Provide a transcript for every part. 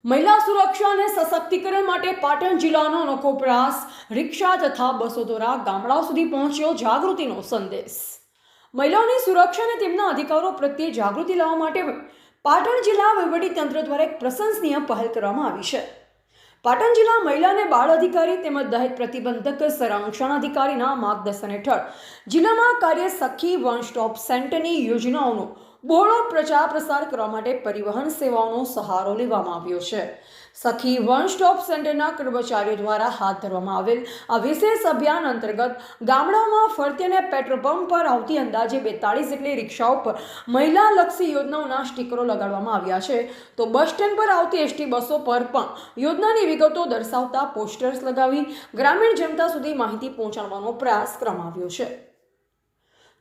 મહિલા સુરક્ષા અને સશક્તિકરણ માટે પાટણ જિલ્લાનો અનોખો પ્રયાસ રિક્ષા તથા બસો દ્વારા ગામડાઓ સુધી પહોંચ્યો જાગૃતિનો સંદેશ। મહિલાઓની સુરક્ષા અને તેમના અધિકારો પ્રત્યે જાગૃતિ લાવવા માટે પાટણ જિલ્લા વહીવટીતંત્ર દ્વારા એક પ્રશંસનીય પહેલ કરવામાં આવી છે। પાટણ જિલ્લા મહિલા અને બાળ અધિકારી તેમજ દહેજ પ્રતિબંધક સંરક્ષણ અધિકારીના માર્ગદર્શન હેઠળ જિલ્લામાં કાર્ય સખી વન સ્ટોપ સેન્ટરની યોજનાઓનો બહોળો પ્રચાર પ્રસાર કરવા માટે પરિવહન સેવાઓનો સહારો લેવામાં આવ્યો છે। સખી વન સ્ટોપ સેન્ટરના કર્મચારીઓ દ્વારા હાથ ધરવામાં આવેલ આ વિશેષ અભિયાન અંતર્ગત ગામડાઓમાં ફરતી અને પેટ્રોલ પંપ પર આવતી અંદાજે 42 જેટલી રિક્ષાઓ પર મહિલાલક્ષી યોજનાઓના સ્ટીકરો લગાડવામાં આવ્યા છે, તો બસ સ્ટેન્ડ પર આવતી એસટી બસો પર પણ યોજનાની વિગતો દર્શાવતા પોસ્ટર્સ લગાવી ગ્રામીણ જનતા સુધી માહિતી પહોંચાડવાનો પ્રયાસ કરવામાં આવ્યો છે।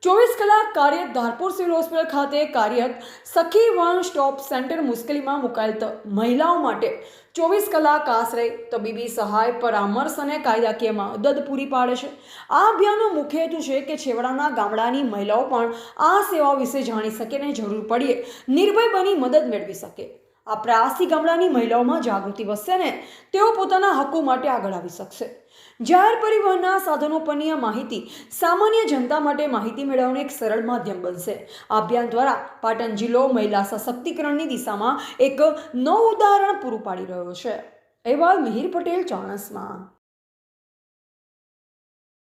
24 કલાક કાર્યરત ધારપુર સિવિલ હોસ્પિટલ ખાતે કાર્યરત સખી વન સ્ટોપ સેન્ટર મુશ્કેલીમાં મુકાયેલ મહિલાઓ માટે 24 કલાક આશ્રય, તબીબી સહાય, પરામર્શ અને કાયદાકીય મદદ પૂરી પાડે છે। આ અભિયાનનો મુખ્ય હેતુ છે કે છેવાડાના ગામડાની મહિલાઓ પણ આ સેવાઓ વિશે જાણી શકે અને જરૂર પડ્યે નિર્ભય બની મદદ મેળવી શકે। આ પ્રયાસથી ગામડાની મહિલાઓમાં જાગૃતિ વધશે અને તેઓ પોતાના હક્કો માટે આગળ આવી શકશે। જાહેર પરિવહનના સાધનો પરની આ માહિતી સામાન્ય જનતા માટે માહિતી મેળવવાનું એક સરળ માધ્યમ બનશે। આ અભિયાન દ્વારા પાટણ જિલ્લો મહિલા સશક્તિકરણની દિશામાં એક નવું ઉદાહરણ પૂરું પાડી રહ્યો છે। અહેવાલ મિહિર પટેલ, ચાણસ્મા।